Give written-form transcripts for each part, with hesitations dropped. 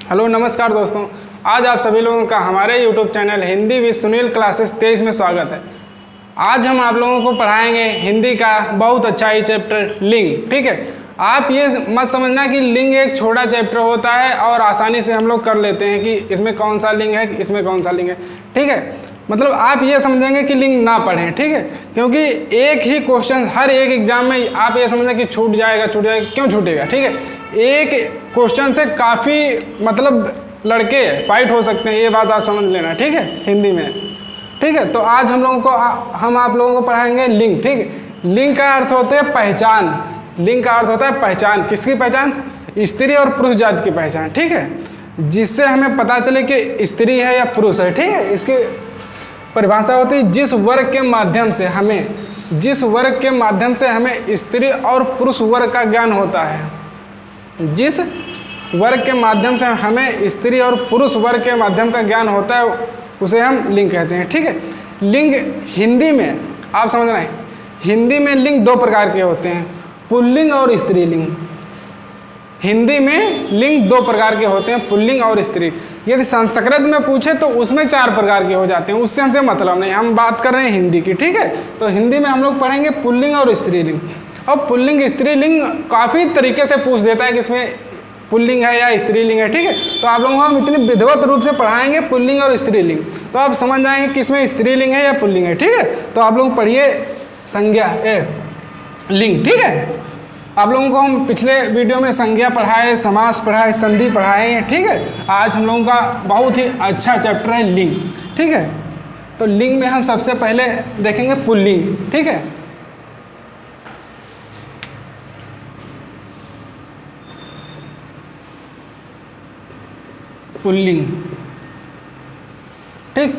Hello नमस्कार दोस्तों, आज आप सभी लोगों का हमारे YouTube channel Hindi with Sunil classes 23 में स्वागत है। आज हम आप लोगों को पढ़ाएंगे हिंदी का बहुत अच्छा ही चैप्टर लिंग। ठीक है, आप ये मत समझना कि लिंग एक छोटा चैप्टर होता है और आसानी से हम लोग कर लेते हैं कि इसमें कौन सा लिंग है, इसमें कौन सा लिंग है। ठीक है, मतलब आप ये समझेंगे कि लिंग ना पढ़ें। ठीक है, क्योंकि एक ही क्वेश्चन हर एक एग्जाम में आप ये समझें कि छूट जाएगा, क्यों छूटेगा। ठीक है, एक क्वेश्चन से काफ़ी मतलब लड़के फाइट हो सकते हैं, ये बात आप समझ लेना। ठीक है, हिंदी में। ठीक है, तो आज हम आप लोगों को पढ़ाएंगे लिंग। ठीक है, लिंग का अर्थ होता है पहचान। लिंग का अर्थ होता है पहचान। किसकी पहचान? स्त्री और पुरुष जाति की पहचान। ठीक है, जिससे हमें पता चले कि स्त्री है या पुरुष है। ठीक है, इसकी परिभाषा होती है जिस वर्ग के माध्यम से हमें स्त्री और पुरुष वर्ग का ज्ञान होता है। जिस वर्ग के माध्यम से हमें स्त्री और पुरुष वर्ग के माध्यम का ज्ञान होता है उसे हम लिंग कहते हैं। ठीक है, लिंग हिंदी में आप समझ रहे हैं, हिंदी में लिंग दो प्रकार के होते हैं, पुल्लिंग और स्त्रीलिंग। हिंदी में लिंग दो प्रकार के होते हैं, पुल्लिंग और स्त्री। यदि संस्कृत में पूछे तो उसमें 4 प्रकार के हो जाते हैं, उससे हमसे मतलब नहीं, हम बात कर रहे हैं हिंदी की। ठीक है, तो हिंदी में हम लोग पढ़ेंगे पुल्लिंग और स्त्रीलिंग। अब पुल्लिंग स्त्रीलिंग काफ़ी तरीके से पूछ देता है कि इसमें पुल्लिंग है या स्त्रीलिंग है। ठीक है, तो आप लोगों को हम इतनी विधिवत रूप से पढ़ाएंगे पुल्लिंग और स्त्रीलिंग, तो आप समझ जाएंगे कि इसमें स्त्रीलिंग है या पुल्लिंग है। ठीक है, तो आप लोग पढ़िए संज्ञा लिंग। ठीक है, आप लोगों को हम पिछले वीडियो में संज्ञा पढ़ाए, समास पढ़ाए, संधि पढ़ाए हैं। ठीक है, आज हम लोगों का बहुत ही अच्छा चैप्टर है लिंग। ठीक है, तो लिंग में हम सबसे पहले देखेंगे पुल्लिंग। ठीक है, पुल्लिंग। ठीक,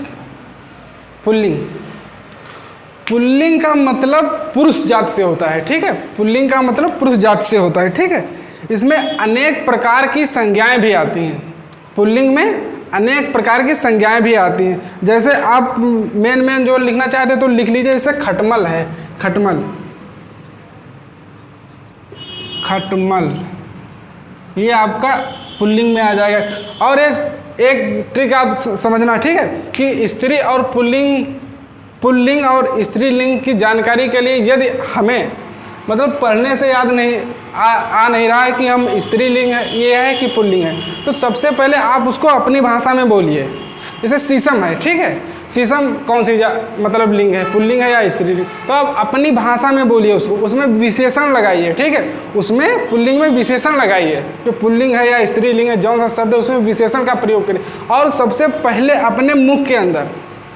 पुल्लिंग का मतलब पुरुष जात से होता है। ठीक है, पुल्लिंग का मतलब पुरुष जात से होता है। ठीक है, इसमें अनेक प्रकार की संज्ञाएं भी आती हैं। पुल्लिंग में अनेक प्रकार की संज्ञाएं भी आती हैं। जैसे आप मेन जो लिखना चाहते हैं तो लिख लीजिए, जैसे खटमल है, खटमल, ये आपका पुल्लिंग में आ जाएगा। और एक ट्रिक आप समझना। ठीक है, कि स्त्री और पुल्लिंग और स्त्रीलिंग की जानकारी के लिए यदि हमें मतलब पढ़ने से याद नहीं आ नहीं रहा है कि हम स्त्रीलिंग है ये है कि पुल्लिंग है, तो सबसे पहले आप उसको अपनी भाषा में बोलिए। जैसे शीशम है। ठीक है, शीशम कौन सी मतलब लिंग है, पुल्लिंग है या स्त्रीलिंग, तो आप अपनी भाषा में बोलिए उसको, उसमें विशेषण लगाइए। ठीक है, उसमें पुल्लिंग में विशेषण लगाइए, जो पुल्लिंग है या स्त्रीलिंग है जौन सा शब्द है उसमें विशेषण का प्रयोग करें। और सबसे पहले अपने मुख के अंदर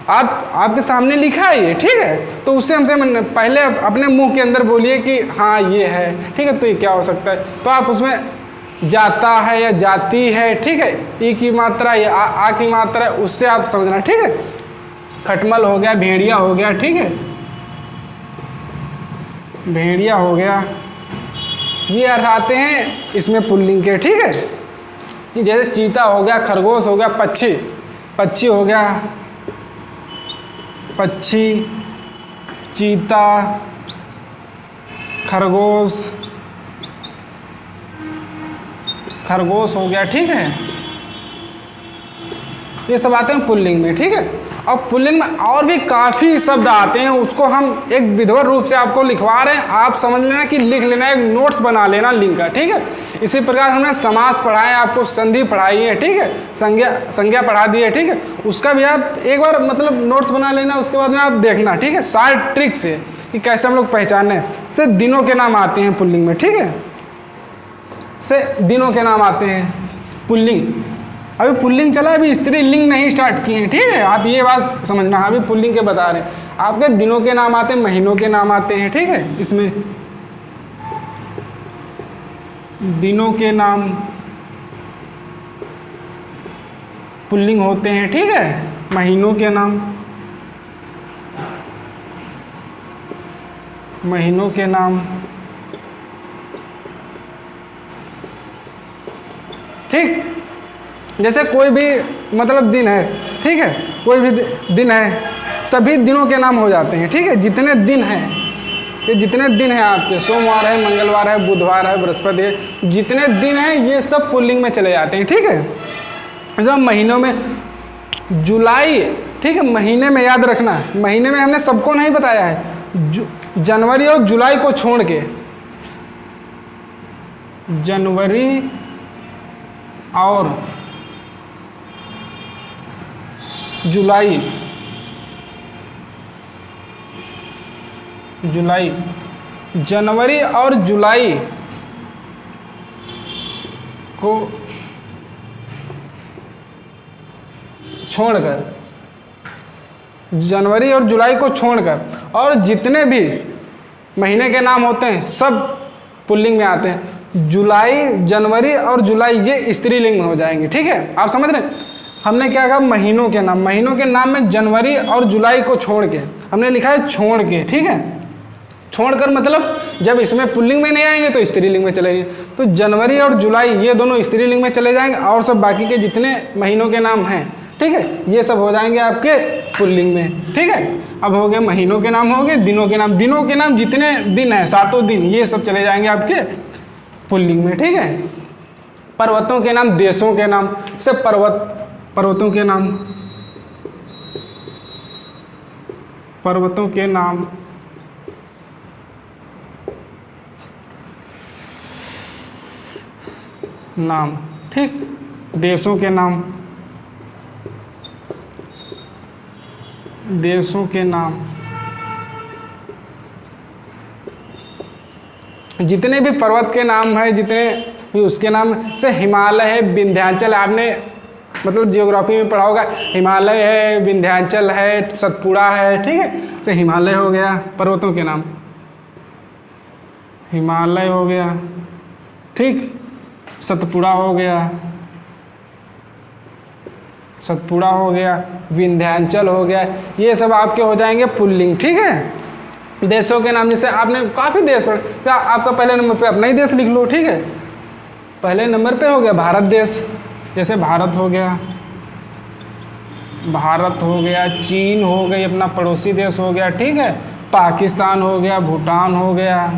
आपके सामने लिखा है ये। ठीक है, तो उससे हमसे पहले अपने मुंह के अंदर बोलिए कि हाँ ये है। ठीक है, तो ये क्या हो सकता है, तो आप उसमें जाता है या जाती है। ठीक है, ई की मात्रा या आ की मात्रा है, उससे आप समझना। ठीक है, खटमल हो गया, भेड़िया हो गया। ठीक है, भेड़िया हो गया, ये अर्थ आते हैं इसमें पुल्लिंग के। ठीक है, जैसे चीता हो गया, खरगोश हो गया, पक्षी हो गया, पक्षी, चीता, खरगोश हो गया। ठीक है, ये सब आते हैं पुल्लिंग में। ठीक है, और पुल्लिंग में और भी काफ़ी शब्द आते हैं, उसको हम एक विधिवत रूप से आपको लिखवा रहे हैं, आप समझ लेना कि लिख लेना, एक नोट्स बना लेना लिंग का। ठीक है, इसी प्रकार हमने समास पढ़ाए, आपको संधि पढ़ाई है। ठीक है, संज्ञा पढ़ा दी है। ठीक है, उसका भी आप एक बार मतलब नोट्स बना लेना, उसके बाद में आप देखना। ठीक है, शार्ट ट्रिक से कि कैसे हम लोग पहचाने से दिनों के नाम आते हैं पुल्लिंग में। ठीक है, से दिनों के नाम आते हैं पुल्लिंग। अभी पुल्लिंग चला, अभी स्त्रीलिंग नहीं स्टार्ट किए हैं। ठीक है, आप ये बात समझना, अभी पुल्लिंग के बता रहे हैं। आपके दिनों के नाम आते हैं, महीनों के नाम आते हैं। ठीक है, इसमें दिनों के नाम पुल्लिंग होते हैं। ठीक है, महीनों के नाम ठीक, जैसे कोई भी मतलब दिन है। ठीक है, कोई भी दिन है, सभी दिनों के नाम हो जाते हैं। ठीक है, जितने दिन हैं ये जितने दिन हैं आपके, सोमवार है, मंगलवार है, बुधवार है, बृहस्पति है, जितने दिन हैं ये सब पुल्लिंग में चले जाते हैं। ठीक है। जब महीनों में जुलाई, ठीक है, महीने में याद रखना, महीने में हमने सबको नहीं बताया है, जनवरी और जुलाई को छोड़ के, जनवरी और जुलाई, जनवरी और जुलाई को छोड़कर, जनवरी और जुलाई को छोड़कर और जितने भी महीने के नाम होते हैं सब पुल्लिंग में आते हैं। जुलाई, जनवरी और जुलाई ये स्त्रीलिंग में हो जाएंगे। ठीक है, आप समझ रहे हैं। हमने क्या कहा, महीनों के नाम, महीनों के नाम में जनवरी और जुलाई को छोड़ के हमने लिखा है छोड़ के। ठीक है, छोड़कर मतलब जब इसमें पुल्लिंग में नहीं आएंगे तो स्त्रीलिंग में चलेंगे। तो जनवरी और जुलाई ये दोनों स्त्रीलिंग में चले जाएंगे और सब बाकी के जितने महीनों के नाम हैं, ठीक है, ये सब हो जाएंगे आपके पुल्लिंग में। ठीक है, अब हो गए महीनों के नाम, हो गए दिनों के नाम, दिनों के नाम जितने दिन हैं, 7 दिन, ये सब चले जाएंगे आपके पुल्लिंग में। ठीक है, पर्वतों के नाम, देशों के नाम, सब पर्वतों के नाम, पर्वतों के नाम, ठीक, देशों के नाम, देशों के नाम, जितने भी पर्वत के नाम है, जितने भी उसके नाम से, हिमालय है, विंध्याचल, आपने मतलब जियोग्राफी में पढ़ा होगा, हिमालय है, विंध्याचल है, सतपुड़ा है। ठीक है, से हिमालय हो गया, पर्वतों के नाम, हिमालय हो गया, ठीक, सतपुड़ा हो गया, सतपुड़ा हो गया, विंध्याचल हो गया, ये सब आपके हो जाएंगे पुल्लिंग। ठीक है, देशों के नाम, जैसे आपने काफ़ी देश पढ़, क्या आपका पहले नंबर पे अपना ही देश लिख लो। ठीक है, पहले नंबर पे हो गया भारत देश, जैसे भारत हो गया, भारत हो गया, चीन हो गई, अपना पड़ोसी देश हो गया। ठीक है, पाकिस्तान हो गया, भूटान हो गया,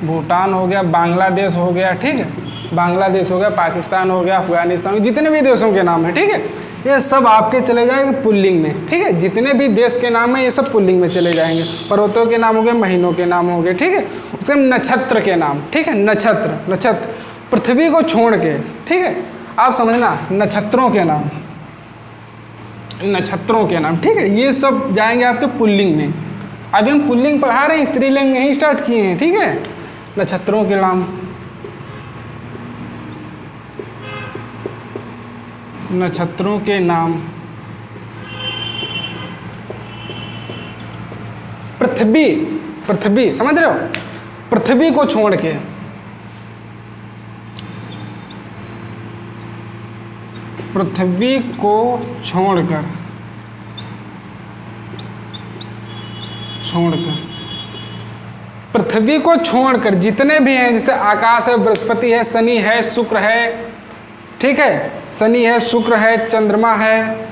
भूटान हो गया, बांग्लादेश हो गया। ठीक है, बांग्लादेश हो गया, पाकिस्तान हो गया, अफगानिस्तान, जितने भी देशों के नाम हैं, ठीक है, ये सब आपके चले जाएंगे पुल्लिंग में। ठीक है, जितने भी देश के नाम हैं ये सब पुल्लिंग में चले जाएंगे। पर्वतों के नाम हो गए, महीनों के नाम हो गए। ठीक है, उसके नक्षत्र के नाम, ठीक है, नक्षत्र पृथ्वी को छोड़ के। ठीक है, आप समझना, नक्षत्रों के नाम, नक्षत्रों के नाम, ठीक है, ये सब जाएंगे आपके पुल्लिंग में। अभी हम पुल्लिंग पढ़ा रहे हैं, स्त्रीलिंग नहीं स्टार्ट किए हैं। ठीक है, नक्षत्रों के नाम, नक्षत्रों के नाम, पृथ्वी समझ रहे हो, पृथ्वी को छोड़ के, पृथ्वी को छोड़कर पृथ्वी को छोड़कर जितने भी हैं, जैसे आकाश है, बृहस्पति है, शनि है, शुक्र है, ठीक है, शनि है, शुक्र है, चंद्रमा है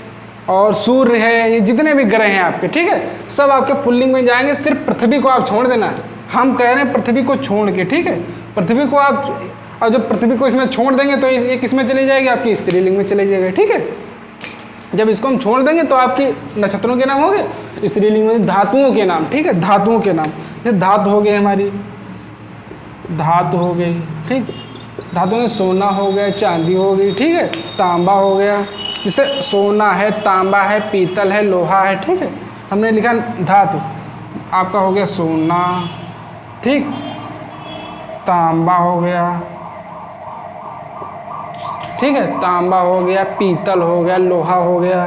और सूर्य है, ये जितने भी ग्रह हैं आपके, ठीक है, सब आपके पुल्लिंग में जाएंगे। सिर्फ पृथ्वी को आप छोड़ देना, हम कह रहे हैं पृथ्वी को छोड़ के। ठीक है, पृथ्वी को आप, और जब पृथ्वी को इसमें छोड़ देंगे तो ये किस में चली जाएगी, आपकी स्त्रीलिंग में चली जाएगी। ठीक है, जब इसको हम छोड़ देंगे तो आपकी नक्षत्रों के नाम हो गए, स्त्रीलिंग में धातुओं के नाम। ठीक है, धातुओं के नाम, जैसे धातु हो गई, हमारी धातु हो गई, ठीक, धातु में सोना हो गया, चांदी हो गई, ठीक है, तांबा हो गया, जैसे सोना है, तांबा है, पीतल है, लोहा है। ठीक है, हमने लिखा धातु, आपका हो गया सोना, ठीक, तांबा हो गया, ठीक है, तांबा हो गया, पीतल हो गया, लोहा हो गया,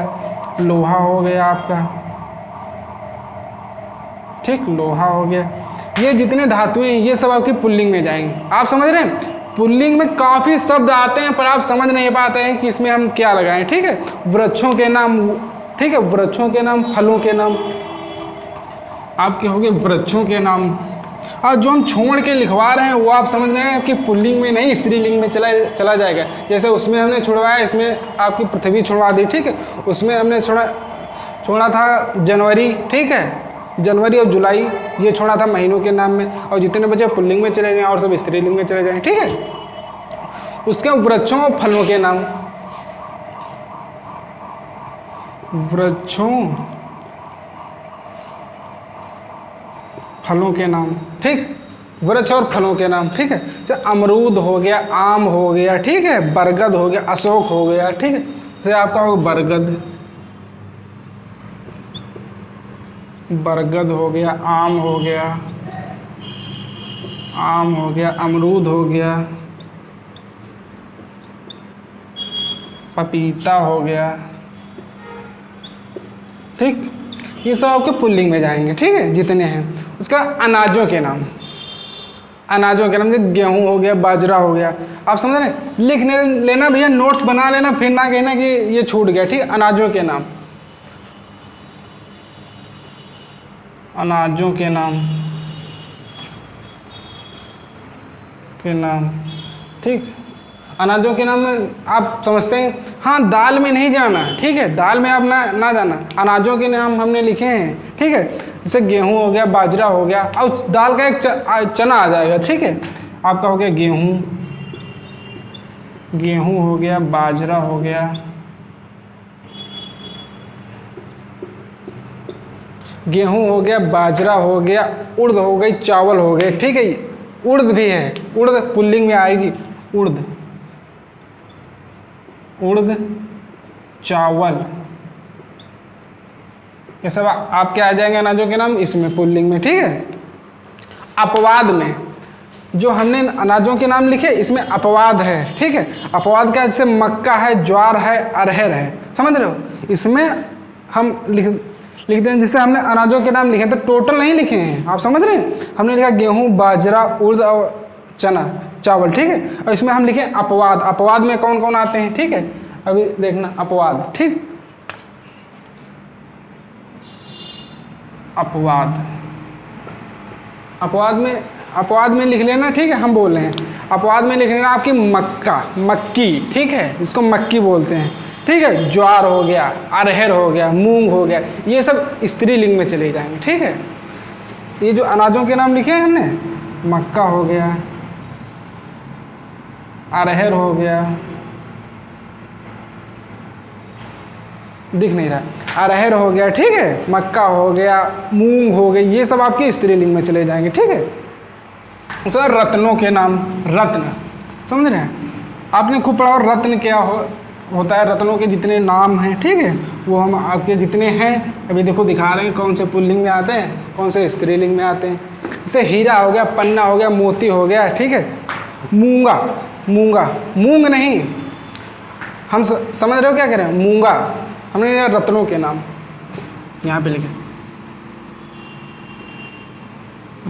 लोहा हो गया आपका, ठीक, लोहा हो गया। ये जितने धातुएं हैं ये सब आपकी पुल्लिंग में जाएंगे। आप समझ रहे हैं, पुल्लिंग में काफ़ी शब्द आते हैं पर आप समझ नहीं पाते हैं कि इसमें हम क्या लगाएं। ठीक है, वृक्षों के नाम, ठीक है, वृक्षों के नाम, फलों के नाम आपके हो गए, वृक्षों के नाम। और जो हम छोड़ के लिखवा रहे हैं वो आप समझ रहे हैं कि पुल्लिंग में नहीं, स्त्रीलिंग में चला जाएगा। जैसे उसमें हमने छुड़वाया, इसमें आपकी पृथ्वी छुड़वा दी। ठीक है, उसमें हमने छोड़ा था जनवरी, ठीक है, जनवरी और जुलाई ये छोड़ा था महीनों के नाम में, और जितने बचे पुल्लिंग में चले गए और सब स्त्रीलिंग में चले गए। ठीक है, उसके वृक्षों और फलों के नाम, वृक्षों फलों के नाम, ठीक, वृक्ष और फलों के नाम। ठीक है, जैसे अमरूद हो गया, आम हो गया, ठीक है, बरगद हो गया, अशोक हो गया। ठीक है, जैसे आपका हो बरगद, बरगद हो गया, आम हो गया, आम हो गया, अमरूद हो गया, पपीता हो गया। ठीक, ये सब आपके पुल्लिंग में जाएंगे। ठीक है, जितने हैं। उसका अनाजों के नाम, अनाजों के नाम जैसे गेहूं हो गया, बाजरा हो गया। आप समझ रहे हैं, लिख लेना भैया, नोट्स बना लेना, फिर ना कहना कि ये छूट गया। ठीक, अनाजों के नाम, अनाजों के नाम के नाम। ठीक, अनाजों के नाम में आप समझते हैं। हाँ, दाल में नहीं जाना। ठीक है, दाल में आप ना जाना, अनाजों के नाम हमने लिखे हैं। ठीक है, जैसे गेहूं हो गया, बाजरा हो गया, और दाल का एक चना आ जाएगा। ठीक है, आपका हो गया गेहूं, गेहूं हो गया, बाजरा हो गया, गेहूं हो गया, बाजरा हो गया, उड़द हो गई, चावल हो गए। ठीक है, उड़द भी है, उड़द पुल्लिंग में आएगी, उड़द, उड़द, चावल, ये सब आपके आ जाएंगे अनाजों के नाम इसमें, पुल्लिंग में। ठीक है, अपवाद में जो हमने अनाजों के नाम लिखे, इसमें अपवाद है। ठीक है, अपवाद का जैसे मक्का है, ज्वार है, अरहर है, समझ रहे हो। इसमें हम लिखते हैं, जैसे हमने अनाजों के नाम लिखे तो टोटल नहीं लिखे हैं, आप समझ रहे हैं। हमने लिखा गेहूं, बाजरा, उड़द और चना, चावल। ठीक है, और इसमें हम लिखे अपवाद, अपवाद में कौन कौन आते हैं। ठीक है, अभी देखना अपवाद। ठीक, अपवाद, अपवाद में लिख लेना। ठीक है, हम बोल रहे हैं अपवाद में लिख लेना आपकी मक्का, मक्की। ठीक है, इसको मक्की बोलते हैं। ठीक है, ज्वार हो गया, अरहर हो गया, मूंग हो गया, ये सब स्त्रीलिंग में चले जाएंगे। ठीक है, ये जो अनाजों के नाम लिखे हैं हमने, मक्का हो गया, अरहर हो गया, दिख नहीं रहा, अरहर हो गया। ठीक है, मक्का हो गया, मूंग हो गई, ये सब आपके स्त्रीलिंग में चले जाएंगे। ठीक है, तो रत्नों के नाम, रत्न, समझ रहे हैं, आपने खूब पढ़ा। और रत्न क्या होता है, रत्नों के जितने नाम हैं। ठीक है, वो हम आपके जितने हैं अभी देखो दिखा रहे हैं, कौन से पुल्लिंग में आते हैं, कौन से स्त्रीलिंग में आते हैं। जैसे हीरा हो गया, पन्ना हो गया, मोती हो गया। ठीक है, मूंगा, मूंगा, मूंग नहीं, हम समझ रहे हो क्या कह रहे हैं, मूंगा। हमने रत्नों के नाम यहाँ पे लिखे,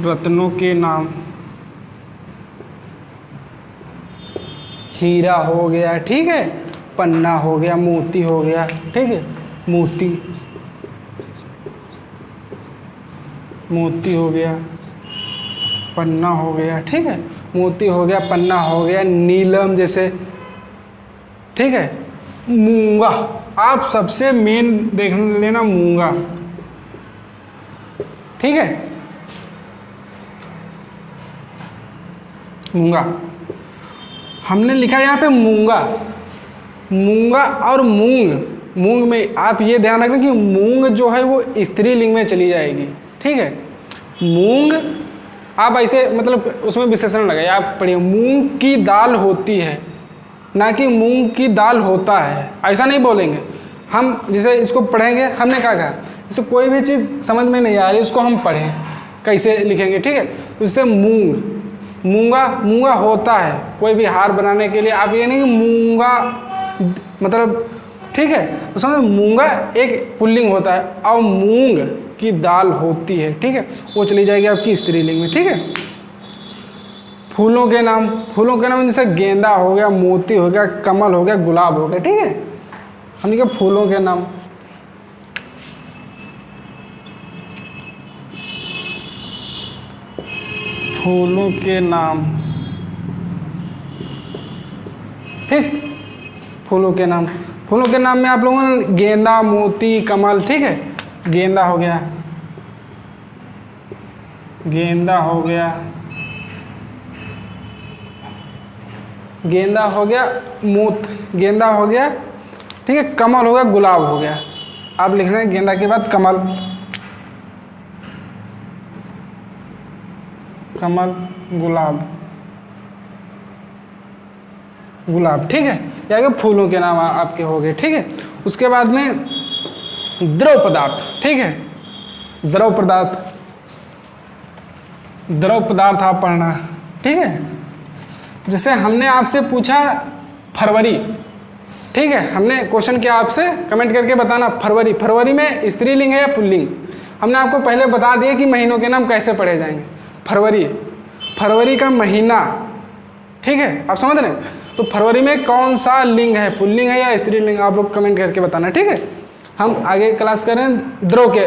रत्नों के नाम, हीरा हो गया। ठीक है, पन्ना हो गया, मोती हो गया। ठीक है, मोती, मोती हो गया, पन्ना हो गया। ठीक है, मोती हो गया, पन्ना हो गया, नीलम जैसे। ठीक है, मूंगा, आप सबसे मेन देख लेना मूंगा। ठीक है, मूंगा हमने लिखा यहाँ पे मूंगा, मूंगा और मूंग। मूंग में आप ये ध्यान रखना कि मूंग जो है वो स्त्रीलिंग में चली जाएगी। ठीक है, मूंग आप ऐसे मतलब उसमें विशेषण लगाइए, आप पढ़िए मूंग की दाल होती है, ना कि मूंग की दाल होता है, ऐसा नहीं बोलेंगे हम। जैसे इसको पढ़ेंगे, हमने क्या कहा, जैसे कोई भी चीज़ समझ में नहीं आ रही उसको हम पढ़ें, कैसे लिखेंगे। ठीक है, तो जैसे मूंग, मूंगा, मूंगा होता है कोई भी हार बनाने के लिए, आप ये नहीं कि मूंगा मतलब। ठीक है, तो समझो मूंगा एक पुल्लिंग होता है, और मूंग की दाल होती है। ठीक है, वो चली जाएगी आपकी स्त्रीलिंग में। ठीक है, फूलों के नाम, फूलों के नाम जैसे गेंदा हो गया, मोती हो गया, कमल हो गया, गुलाब हो गया। ठीक है, हमने कहा फूलों के नाम, फूलों के नाम। ठीक, फूलों के नाम, फूलों के नाम में आप लोगों ने गेंदा, मोती, कमल। ठीक है, गेंदा हो गया, गेंदा हो गया, गेंदा हो गया, मूत, गेंदा हो गया, ठीक है। कमल हो गया, गुलाब हो गया। आप लिख रहे हैं गेंदा के बाद कमल, कमल, गुलाब, गुलाब, ठीक है। या फूलों के नाम आपके हो गए, ठीक है। उसके बाद में द्रव पदार्थ, ठीक है। द्रव पदार्थ, द्रव पदार्थ आप पढ़ना, ठीक है। जैसे हमने आपसे पूछा फरवरी, ठीक है। हमने क्वेश्चन किया आपसे, कमेंट करके बताना फरवरी, फरवरी में स्त्रीलिंग है या पुल्लिंग। हमने आपको पहले बता दिया कि महीनों के नाम कैसे पढ़े जाएंगे। फरवरी, फरवरी का महीना, ठीक है, आप समझ रहे हैं। तो फरवरी में कौन सा लिंग है, पुल्लिंग है या स्त्रीलिंग, आप लोग कमेंट करके बताना, ठीक है। हम आगे क्लास करें द्रव के,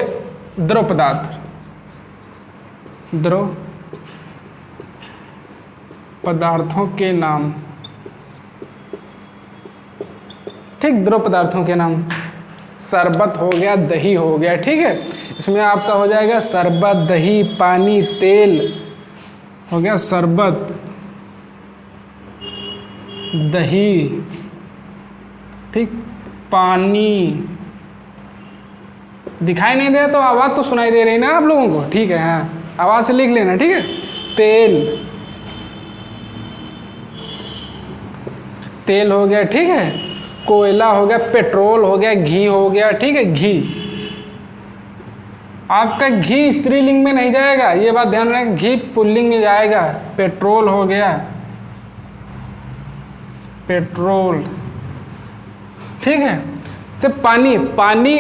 द्रव पदार्थ, द्रव पदार्थों के नाम, ठीक। द्रव पदार्थों के नाम, शरबत हो गया, दही हो गया, ठीक है। इसमें आपका हो जाएगा शरबत, दही, पानी, तेल हो गया, शरबत, दही, ठीक, पानी। दिखाई नहीं दे तो आवाज़ तो सुनाई दे रही ना आप लोगों को, ठीक है। हाँ, आवाज़ से लिख लेना, ठीक है। तेल, तेल हो गया, ठीक है। कोयला हो गया, पेट्रोल हो गया, घी हो गया, ठीक है, घी। आपका घी स्त्रीलिंग में नहीं जाएगा, ये बात ध्यान रखें, घी पुल्लिंग में जाएगा। पेट्रोल हो गया, पेट्रोल, ठीक है। जब पानी, पानी,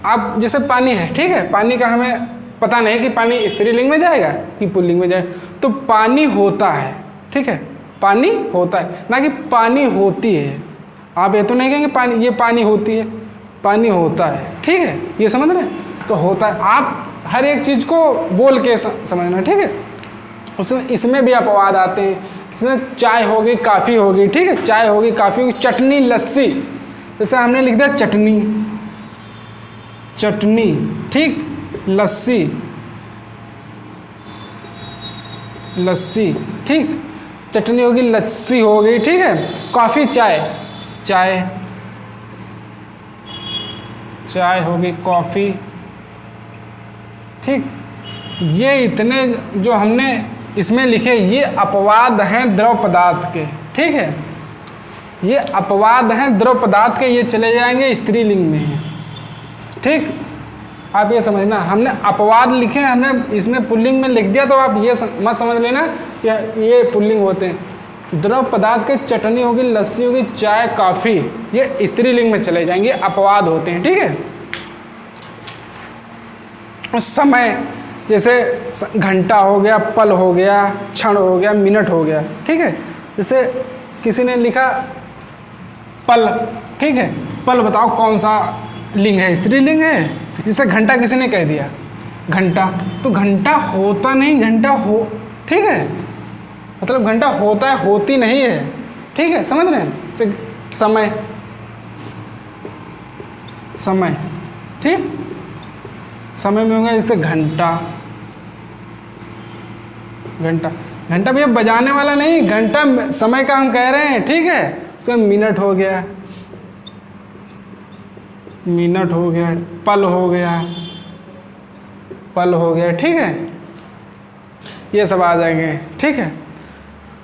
आप जैसे पानी है, ठीक है, पानी का हमें पता नहीं कि पानी स्त्रीलिंग में जाएगा कि पुल्लिंग में जाएगा। तो पानी होता है, ठीक है, पानी होता है, ना कि पानी होती है। आप ये तो नहीं कहेंगे पानी, ये पानी होती है, पानी होता है, ठीक है, ये समझ रहे हैं। तो होता है, आप हर एक चीज़ को बोल के समझना, ठीक है। उसमें इसमें भी अपवाद आते हैं। इसमें चाय हो गई, काफ़ी हो गई, ठीक है, चाय हो गई, काफ़ी होगी, चटनी, लस्सी, जैसे हमने लिख दिया चटनी, चटनी, ठीक, लस्सी, लस्सी, ठीक, चटनी होगी, लस्सी हो गई, ठीक है। कॉफ़ी, चाय, चाय, चाय होगी, कॉफ़ी, ठीक। ये इतने जो हमने इसमें लिखे, ये अपवाद हैं द्रव पदार्थ के, ठीक है। ये अपवाद हैं द्रव पदार्थ के, ये चले जाएंगे स्त्रीलिंग में, ठीक। आप ये समझना, हमने अपवाद लिखे, हमने इसमें पुल्लिंग में लिख दिया, तो आप ये मत समझ लेना कि ये पुल्लिंग होते हैं। द्रव पदार्थ के चटनी होगी, लस्सी होगी, चाय, कॉफ़ी, ये स्त्रीलिंग में चले जाएंगे, अपवाद होते हैं, ठीक है। उस समय जैसे घंटा हो गया, पल हो गया, क्षण हो गया, मिनट हो गया, ठीक है। जैसे किसी ने लिखा पल, ठीक है, पल बताओ कौन सा लिंग है, स्त्रीलिंग है। जैसे घंटा किसी ने कह दिया, घंटा, तो घंटा होता नहीं, घंटा हो, ठीक है, मतलब घंटा होता है, होती नहीं है, ठीक है, समझ रहे हैं। जैसे समय, समय, ठीक, समय में होगा जैसे घंटा, घंटा, घंटा भैया बजाने वाला नहीं, घंटा समय का हम कह रहे हैं, ठीक है। उसमें मिनट हो गया, मिनट हो गया, पल हो गया, पल हो गया, ठीक है, ये सब आ जाएंगे, ठीक है।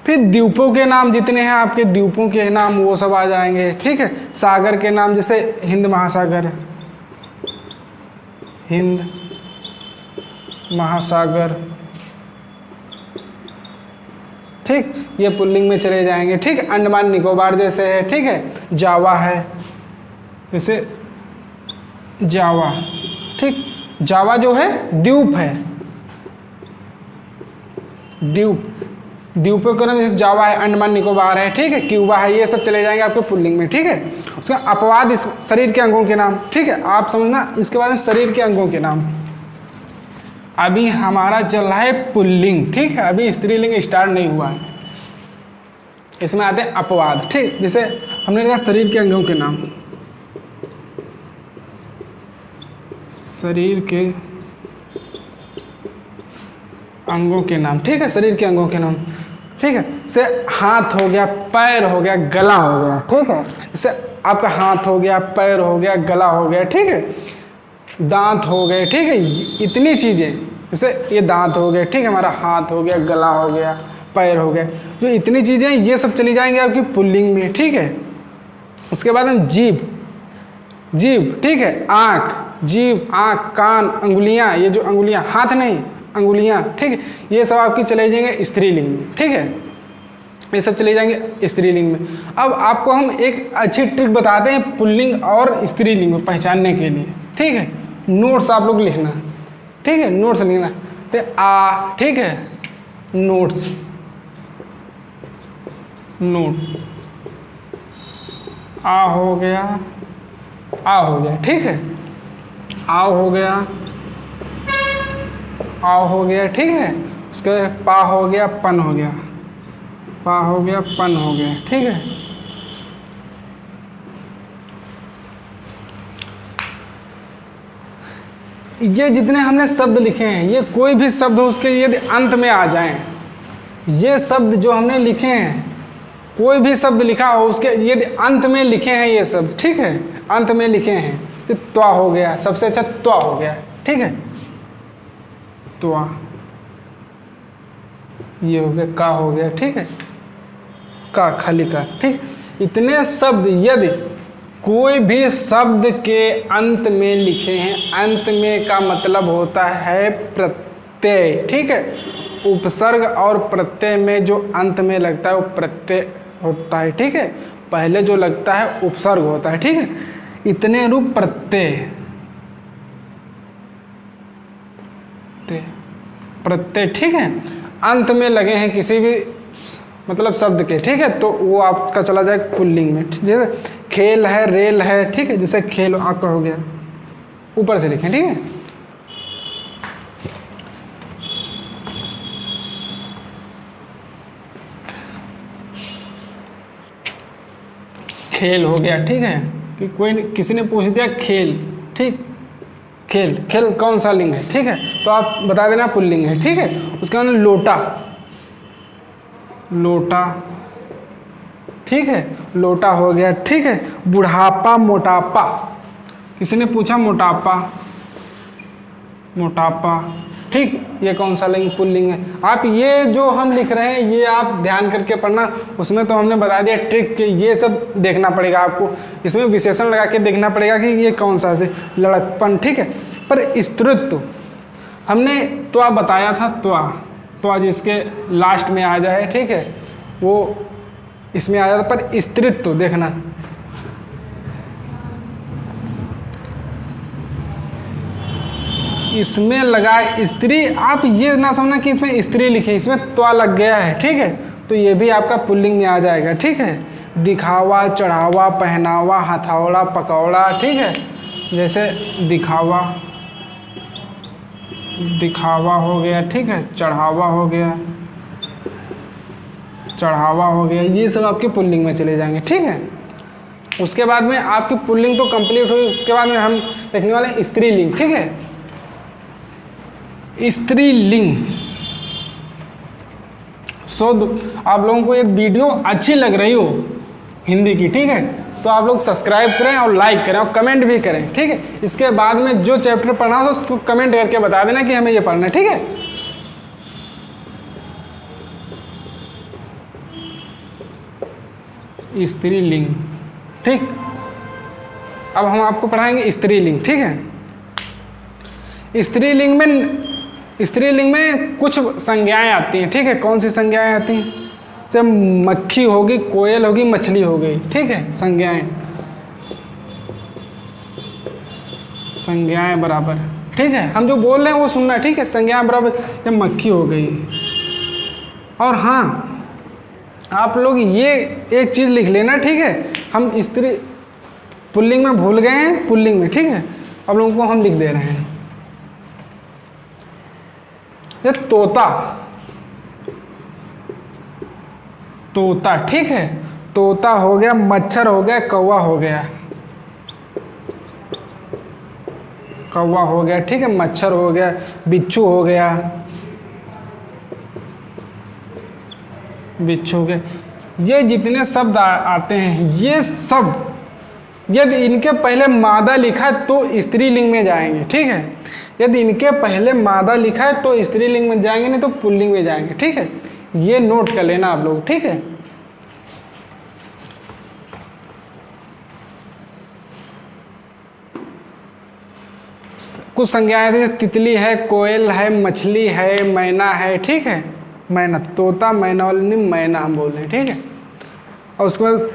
फिर द्वीपों के नाम जितने हैं आपके, द्वीपों के नाम वो सब आ जाएंगे, ठीक है। सागर के नाम जैसे हिंद महासागर, हिंद महासागर, ठीक, ये पुल्लिंग में चले जाएंगे, ठीक। अंडमान निकोबार जैसे है, ठीक है, जावा है, जैसे जावा, ठीक, जावा जो है द्वीप है, द्वीप, द्वीपों के नाम जैसे जावा है, अंडमान निकोबार है, ठीक है, क्यूबा है, ये सब चले जाएंगे आपके पुल्लिंग में, ठीक है। उसका अपवाद इस शरीर के अंगों के नाम, ठीक है, आप समझना। इसके बाद शरीर के अंगों के नाम, अभी हमारा चल रहा है पुल्लिंग, ठीक है, अभी स्त्रीलिंग स्टार्ट नहीं हुआ है। इसमें आते हैं अपवाद, ठीक। जैसे हमने लिखा शरीर के अंगों के नाम, शरीर के अंगों के नाम, ठीक है, शरीर के अंगों के नाम, ठीक है। जैसे हाथ हो गया, पैर हो गया, गला हो गया, ठीक है। जैसे आपका हाथ हो गया, पैर हो गया, गला हो गया, ठीक है, दांत हो गए, ठीक है, इतनी चीज़ें, जैसे ये दांत हो गए, ठीक है, हमारा हाथ हो गया, गला हो गया, पैर हो गया, जो इतनी चीज़ें ये सब चली जाएंगे आपकी पुल्लिंग में, ठीक है। उसके बाद हम जीभ, ठीक है, आँख, जीभ, आँख, कान, अंगुलियाँ, ये जो अंगुलियाँ, हाथ नहीं, अंगुलियाँ, ठीक है, ये सब आपकी चले जाएंगे स्त्रीलिंग में, ठीक है, ये सब चले जाएंगे स्त्रीलिंग में। अब आपको हम एक अच्छी ट्रिक बताते हैं पुल्लिंग और स्त्रीलिंग में पहचानने के लिए, ठीक है। नोट्स आप लोग लिखना, ठीक है, नोट्स लिखना, तो ठीक है, नोट्स, नोट, आ हो गया, ठीक है, आ हो गया, ठीक है। उसके पा हो गया, पन हो गया, पा हो गया, पन हो गया, ठीक है। ये जितने हमने शब्द लिखे हैं, ये कोई भी शब्द हो उसके यदि अंत में आ जाएं, ये शब्द जो हमने लिखे हैं, कोई भी शब्द लिखा हो उसके यदि अंत में लिखे हैं ये शब्द, ठीक है, अंत में लिखे हैं, तो त्वा हो गया, सबसे अच्छा त्वा हो गया, ठीक है, त्वा, ये हो गया, का हो गया, ठीक है, का, खाली का, ठीक। इतने शब्द यदि कोई भी शब्द के अंत में लिखे हैं, अंत में का मतलब होता है प्रत्यय, ठीक है, उपसर्ग और प्रत्यय में जो अंत में लगता है वो प्रत्यय होता है, ठीक है, पहले जो लगता है उपसर्ग होता है, ठीक है। इतने रूप प्रत्यय, ठीक है, अंत में लगे हैं किसी भी मतलब शब्द के, ठीक है, तो वो आपका चला जाए पुल्लिंग में। जैसे खेल है, रेल है, ठीक है, जैसे खेल आपका हो गया, ऊपर से लिखें, ठीक है। खेल हो गया, ठीक है, कि किसी ने पूछ दिया खेल, ठीक, खेल कौन सा लिंग है, ठीक है, तो आप बता देना पुल्लिंग है, ठीक है। उसके बाद लोटा, ठीक है, लोटा हो गया, ठीक है। बुढ़ापा, मोटापा, किसी ने पूछा मोटापा, ठीक, ये कौन सा लिंग, पुल्लिंग है। आप ये जो हम लिख रहे हैं ये आप ध्यान करके पढ़ना, उसमें तो हमने बता दिया ट्रिक कि ये सब देखना पड़ेगा आपको, इसमें विशेषण लगा के देखना पड़ेगा कि ये कौन सा है, लड़कपन, ठीक है। पर स्त्रीत्व हमने त्वा बताया था, त्वा जिसके लास्ट में आ जाए, ठीक है, वो इसमें आ जाता, पर स्त्रीत्व देखना, इसमें लगा स्त्री, आप ये ना समझना कि इसमें स्त्री लिखी, इसमें त्वा लग गया है, ठीक है, तो ये भी आपका पुल्लिंग में आ जाएगा, ठीक है। दिखावा, चढ़ावा, पहनावा, हथौड़ा, पकौड़ा, ठीक है, जैसे दिखावा हो गया, ठीक है, चढ़ावा हो गया, ये सब आपके पुल्लिंग में चले जाएंगे, ठीक है। उसके बाद में आपकी पुल्लिंग तो कंप्लीट हुई, उसके बाद में हम देखने वाले हैं स्त्रीलिंग, ठीक है। स्त्रीलिंग, आप लोगों को ये वीडियो अच्छी लग रही हो हिंदी की, ठीक है, तो आप लोग सब्सक्राइब करें और लाइक करें और कमेंट भी करें, ठीक है। इसके बाद में जो चैप्टर पढ़ना हो उसको कमेंट करके बता देना कि हमें ये पढ़ना है, ठीक है। स्त्रीलिंग, ठीक, अब हम आपको पढ़ाएंगे स्त्रीलिंग, ठीक है। स्त्रीलिंग में कुछ संज्ञाएं आती हैं, ठीक है, कौन सी संज्ञाएं आती हैं, जब मक्खी होगी, कोयल होगी, मछली हो गई, ठीक है, संज्ञाएं बराबर, ठीक है, हम जो बोल रहे हैं वो सुनना, ठीक है, संज्ञाएं बराबर, जब मक्खी हो गई। और हाँ, आप लोग ये एक चीज़ लिख लेना, ठीक है, हम स्त्री पुल्लिंग में भूल गए हैं, पुल्लिंग में, ठीक है, आप लोगों को हम लिख दे रहे हैं। ये तोता, ठीक है, तोता हो गया, मच्छर हो गया, कौवा हो गया, ठीक है, मच्छर हो गया, बिच्छू हो गया, बिच्छू के। ये जितने शब्द आते हैं ये सब यदि इनके पहले मादा लिखा है तो स्त्रीलिंग में जाएंगे, ठीक है। यदि इनके पहले मादा लिखा है तो स्त्रीलिंग में जाएंगे, नहीं तो पुल्लिंग में जाएंगे, ठीक है। ये नोट कर लेना आप लोग, ठीक है। कुछ संज्ञाएं थी, तितली है, कोयल है, मछली है, मैना है, ठीक है। मैना, तोता, मैनालिनी, मैना हम बोल रहे हैं, ठीक है। और उसके बाद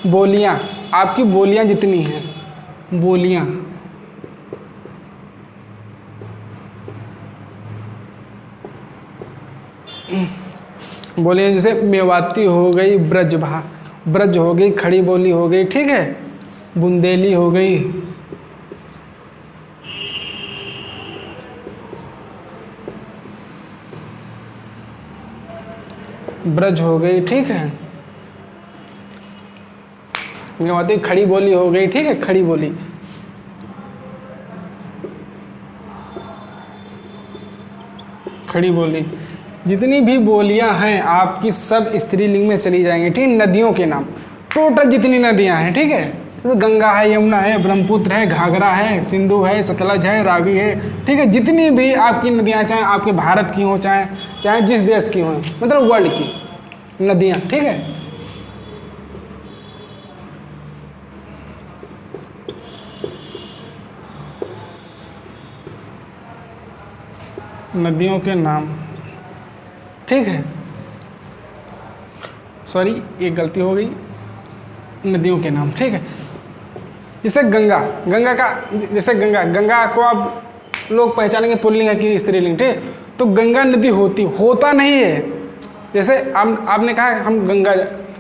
बोलियां, आपकी बोलियां जितनी हैं, बोलियां, बोलियां जैसे मेवाती हो गई, ब्रज हो गई, खड़ी बोली हो गई, ठीक है। बुंदेली हो गई, ब्रज हो गई, ठीक है। मेवाती, खड़ी बोली हो गई, ठीक है, खड़ी बोली। खड़ी बोली, जितनी भी बोलियां हैं आपकी सब स्त्रीलिंग में चली जाएंगी, ठीक है। नदियों के नाम, टोटल जितनी नदियां हैं, ठीक है। जैसे गंगा है, यमुना है, ब्रह्मपुत्र है, घाघरा है, सिंधु है, सतलज है, रावी है, ठीक है। जितनी भी आपकी नदियां, चाहे आपके भारत की हों, चाहे जिस देश की हों, मतलब वर्ल्ड की नदियां, ठीक है। नदियों के नाम, ठीक है। सॉरी, एक गलती हो गई, नदियों के नाम, ठीक है। जैसे गंगा, जैसे गंगा को आप लोग पहचानेंगे पुल्लिंग है कि स्त्रीलिंग, ठीक है। तो गंगा नदी होता नहीं है। जैसे आपने कहा हम गंगा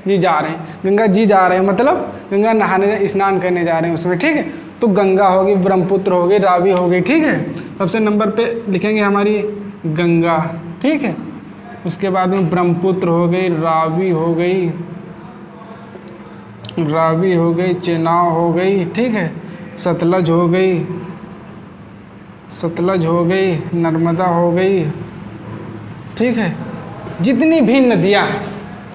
जी जा रहे हैं, गंगा जी जा रहे हैं मतलब गंगा नहाने, स्नान करने जा रहे हैं उसमें, ठीक है। तो गंगा होगी, ब्रह्मपुत्र होगी, रावी होगी, ठीक है। सबसे नंबर पे लिखेंगे हमारी गंगा, ठीक है। उसके बाद में ब्रह्मपुत्र हो गई, रावी हो गई, चेनाब हो गई, ठीक है। सतलज हो गई, नर्मदा हो गई, ठीक है। जितनी भी नदियां हैं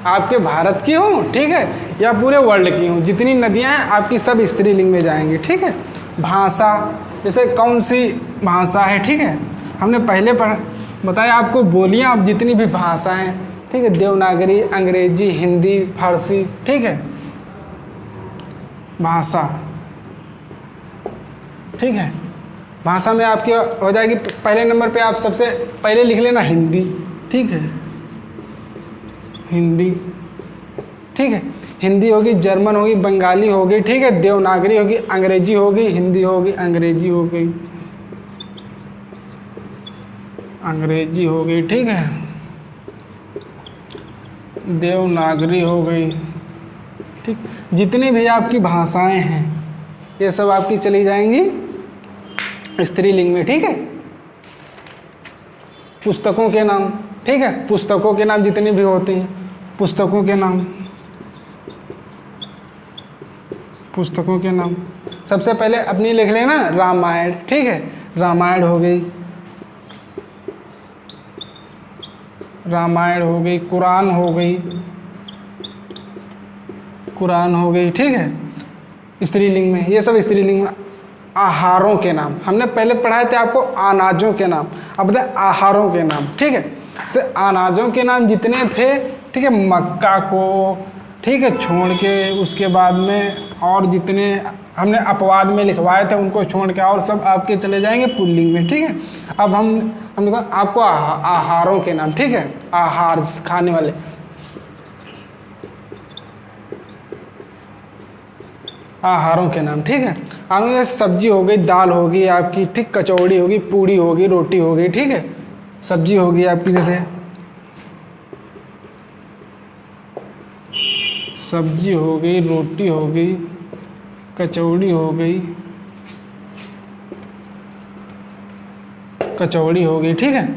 आपके भारत की हो, ठीक है, या पूरे वर्ल्ड की हो, जितनी नदियां हैं आपकी सब स्त्रीलिंग में जाएंगी, ठीक है। भाषा, जैसे कौन सी भाषा है, ठीक है। हमने पहले बताया आपको बोलियां, आप जितनी भी भाषाएं, ठीक है, देवनागरी, अंग्रेजी, हिंदी, फारसी, ठीक है। भाषा, ठीक है। भाषा में आपकी हो जाएगी पहले नंबर पे, आप सबसे पहले लिख लेना हिंदी, ठीक है। हिंदी, ठीक है। हिंदी होगी, जर्मन होगी, बंगाली होगी, ठीक है। देवनागरी होगी, अंग्रेजी होगी, हिंदी होगी, अंग्रेजी हो गई, अंग्रेजी हो गई, ठीक है। देवनागरी हो गई, ठीक। जितनी भी आपकी भाषाएं हैं ये सब आपकी चली जाएंगी स्त्रीलिंग में, ठीक है। पुस्तकों के नाम, ठीक है। पुस्तकों के नाम जितने भी होते हैं, पुस्तकों के नाम, पुस्तकों के नाम सबसे पहले अपनी लिख लेना रामायण, ठीक है। रामायण हो गई, कुरान हो गई, ठीक है। स्त्रीलिंग में, ये सब स्त्रीलिंग में। आहारों के नाम हमने पहले पढ़ाए थे आपको, अनाजों के नाम, अब बताए आहारों के नाम, ठीक है। से अनाजों के नाम जितने थे, ठीक है, मक्का को, ठीक है, छोड़ के उसके बाद में और जितने हमने अपवाद में लिखवाए थे उनको छोड़ के और सब आपके चले जाएंगे पुल्लिंग में, ठीक है। अब हमने कहा आपको आहारों के नाम, ठीक है, आहार खाने वाले, आहारों के नाम, ठीक है। आगे सब्जी हो गई, दाल होगी आपकी, ठीक, कचौड़ी होगी, पूड़ी होगी, रोटी होगी, ठीक है। सब्जी होगी आपकी, जैसे सब्जी हो गई, रोटी हो गई, कचौड़ी हो गई, ठीक है।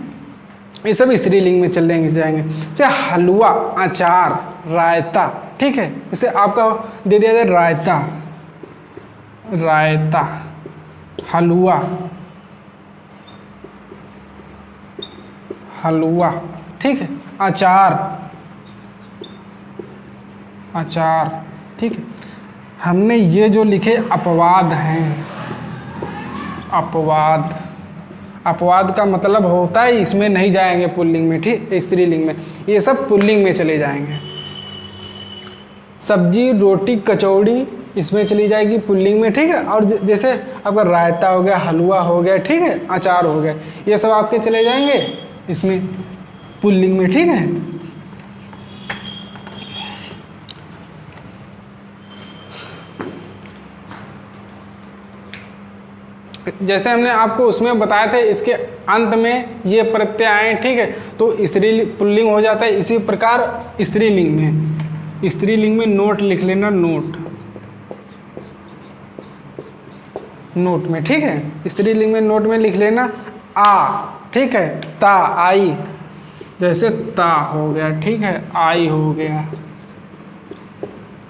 ये सब स्त्रीलिंग में चलेंगे जाएंगे। जैसे हलवा, अचार, रायता, ठीक है। इसे आपका दे दिया जाए रायता, हलवा, ठीक है। अचार, अचार, ठीक है। हमने ये जो लिखे अपवाद हैं, अपवाद, अपवाद का मतलब होता है इसमें नहीं जाएंगे पुल्लिंग में, ठीक, स्त्रीलिंग में, ये सब पुल्लिंग में चले जाएंगे। सब्जी, रोटी, कचौड़ी इसमें चली जाएगी पुल्लिंग में, ठीक है। और जैसे आपका रायता हो गया, हलवा हो गया, ठीक है, अचार हो गया, ये सब आपके चले जाएंगे इसमें पुल्लिंग में, ठीक है। जैसे हमने आपको उसमें बताया था इसके अंत में ये प्रत्यय आए, ठीक है, तो स्त्री पुल्लिंग हो जाता है। इसी प्रकार स्त्रीलिंग में, स्त्रीलिंग में नोट लिख लेना, नोट, नोट में, ठीक है। स्त्रीलिंग में नोट में लिख लेना आ, ठीक है, ता, आई, जैसे ता हो गया, ठीक है, आई हो गया,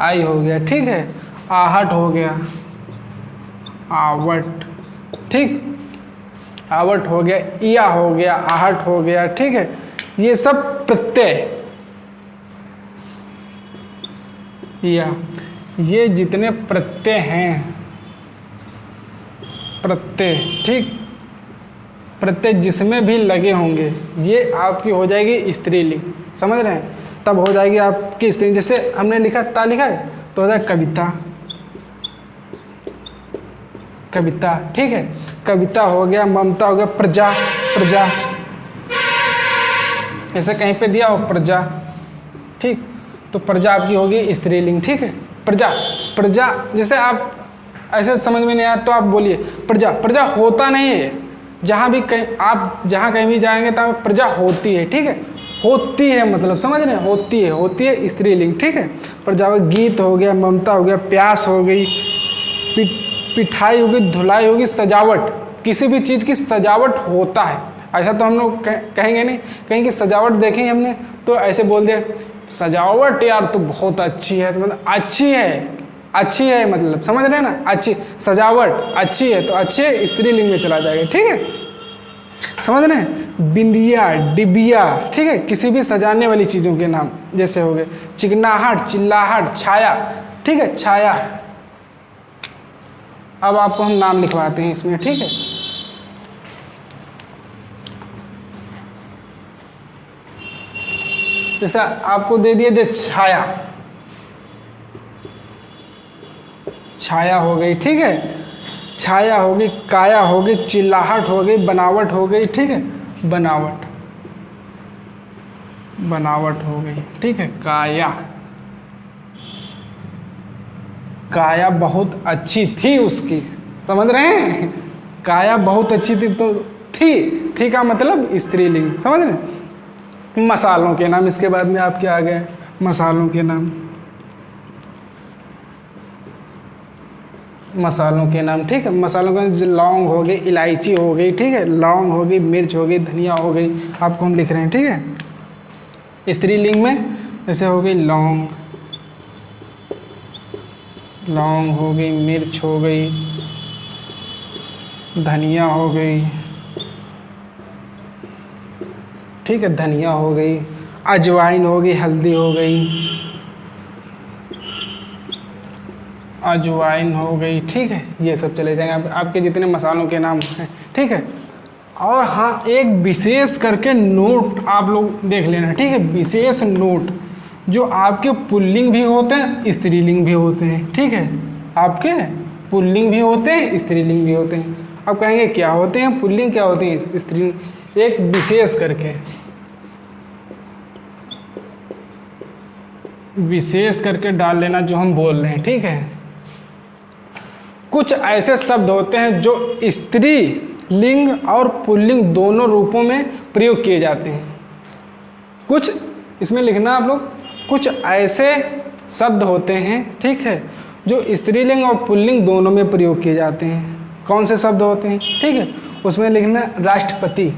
आई हो गया, ठीक है। आहट हो गया, आवट, ठीक, आवट हो गया, इया हो गया, आहट हो गया, ठीक है। ये सब प्रत्यय, या ये जितने प्रत्यय हैं, प्रत्यय, ठीक, प्रत्यय जिसमें भी लगे होंगे ये आपकी हो जाएगी स्त्रीलिंग, समझ रहे हैं। तब हो जाएगी आपकी स्त्रीलिंग। जैसे हमने लिखा ता लिखा है तो हो जाए कविता, कविता, ठीक है, कविता हो गया, ममता हो गया, प्रजा, प्रजा, ऐसे कहीं पे दिया हो प्रजा, ठीक, तो प्रजा आपकी होगी स्त्रीलिंग, ठीक है। प्रजा, प्रजा, जैसे आप ऐसे समझ में नहीं आया तो आप बोलिए प्रजा, प्रजा होता नहीं है, जहाँ भी कहीं आप जहाँ कहीं भी जाएंगे तो प्रजा होती है, ठीक है, होती है मतलब समझ रहे हैं, होती है, होती है स्त्रीलिंग, ठीक है। प्रजा हो गया, गीत हो गया, ममता हो गया, प्यास हो गई, पिठाई होगी, धुलाई होगी, सजावट, किसी भी चीज़ की सजावट होता है। ऐसा तो हम लोग कहेंगे नहीं, कहीं की सजावट देखेंगे हमने तो ऐसे बोल दे सजावट यार तो बहुत अच्छी है, तो मतलब अच्छी है, अच्छी है मतलब समझ रहे हैं ना, अच्छी सजावट अच्छी है, तो अच्छे स्त्रीलिंग में चला जाएगा, ठीक है, समझ रहे हैं। बिंदिया, डिबिया, ठीक है, किसी भी सजाने वाली चीज़ों के नाम जैसे हो गए, चिकनाहट, चिल्लाहट, छाया, ठीक है, छाया। अब आपको हम नाम लिखवाते हैं इसमें, ठीक है। जैसा आपको दे दिया जैसे छाया, छाया हो गई, ठीक है, छाया हो गई, काया हो गई, चिल्लाहट हो गई, बनावट हो गई, ठीक है, बनावट, बनावट हो गई, ठीक है। काया, काया बहुत अच्छी थी उसकी, समझ रहे हैं, काया बहुत अच्छी थी, तो थी का मतलब स्त्रीलिंग, समझ रहे हैं। मसालों के नाम इसके बाद में आपके आ गए, मसालों के नाम, मसालों के नाम, ठीक है। मसालों के लौंग हो गई, इलायची हो गई, ठीक है, लौंग हो गई, मिर्च हो गई, धनिया हो गई, आपको हम लिख रहे हैं, ठीक है। स्त्रीलिंग में जैसे हो गई लौंग, लौंग हो गई, मिर्च हो गई, धनिया हो गई, ठीक है, धनिया हो गई, अजवाइन हो गई, हल्दी हो गई, अजवाइन हो गई, ठीक है, ये सब चले जाएंगे आपके जितने मसालों के नाम हैं, ठीक है। और हाँ, एक विशेष करके नोट आप लोग देख लेना, ठीक है, विशेष नोट जो आपके पुल्लिंग भी होते हैं, स्त्रीलिंग भी होते हैं, ठीक है, आपके पुल्लिंग भी होते हैं, स्त्रीलिंग भी होते हैं। आप कहेंगे क्या होते हैं पुल्लिंग, क्या होते हैं स्त्रीलिंग, एक विशेष करके, विशेष करके डाल लेना जो हम बोल रहे हैं, ठीक है। कुछ ऐसे शब्द होते हैं जो स्त्री लिंग और पुल्लिंग दोनों रूपों में प्रयोग किए जाते हैं। कुछ इसमें लिखना आप लोग, कुछ ऐसे शब्द होते हैं, ठीक है, जो स्त्रीलिंग और पुल्लिंग दोनों में प्रयोग किए जाते हैं। कौन से शब्द होते हैं, ठीक है, उसमें लिखना राष्ट्रपति,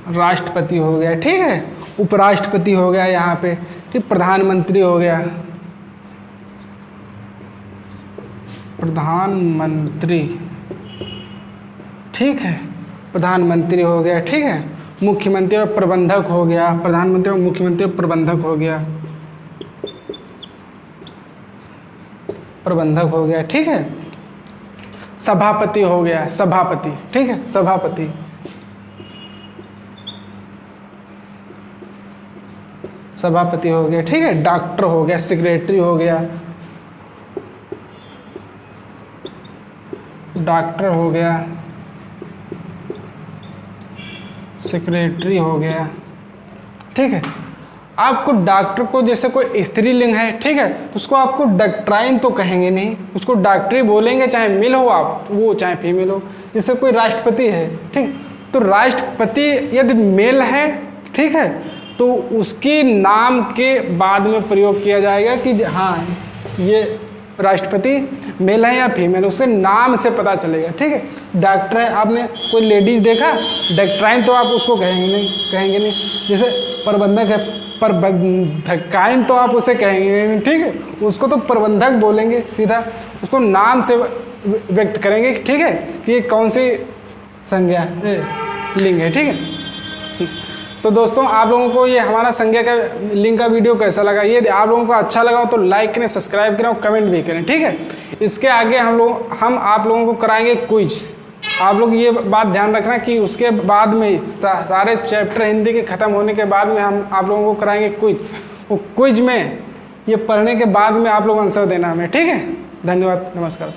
राष्ट्रपति हो गया, ठीक है, उपराष्ट्रपति हो गया यहाँ पे, ठीक, प्रधानमंत्री हो गया, प्रधानमंत्री, ठीक है, प्रधानमंत्री हो गया, ठीक है। मुख्यमंत्री और प्रबंधक हो गया, प्रधानमंत्री और मुख्यमंत्री और प्रबंधक हो गया, प्रबंधक हो गया, ठीक है। सभापति हो गया, सभापति, ठीक है, सभापति। सभापति हो गया, ठीक है। डॉक्टर हो गया, सेक्रेटरी हो गया, डॉक्टर हो गया, सेक्रेटरी हो गया, ठीक है। आपको डॉक्टर को जैसे कोई स्त्रीलिंग है, ठीक है, तो उसको आपको डॉक्ट्राइन तो कहेंगे नहीं, उसको डॉक्टरी बोलेंगे, चाहे मेल हो आप वो चाहे फीमेल हो। जैसे कोई राष्ट्रपति है, ठीक, तो राष्ट्रपति यदि मेल है, ठीक है, तो उसके नाम के बाद में प्रयोग किया जाएगा कि हाँ ये राष्ट्रपति मेल है या फीमेल, उससे नाम से पता चलेगा, ठीक है। डॉक्टर है, आपने कोई लेडीज देखा, डॉक्ट्राइन तो आप उसको कहेंगे नहीं। जैसे प्रबंधक है, प्रबंधकाइन तो आप उसे कहेंगे नहीं, ठीक है, उसको तो प्रबंधक बोलेंगे सीधा, उसको नाम से व्यक्त करेंगे, ठीक है, कि ये कौन सी संज्ञा लिंग है, ठीक है। तो दोस्तों आप लोगों को ये हमारा संज्ञा का लिंग का वीडियो कैसा लगा, ये आप लोगों को अच्छा लगा हो तो लाइक करें, सब्सक्राइब करें और कमेंट भी करें, ठीक है। इसके आगे हम आप लोगों को कराएंगे क्विज। आप लोग ये बात ध्यान रखना कि उसके बाद में सारे चैप्टर हिंदी के ख़त्म होने के बाद में हम आप लोगों को कराएंगे क्विज। वो क्विज में ये पढ़ने के बाद में आप लोग आंसर देना हमें, ठीक है। धन्यवाद, नमस्कार।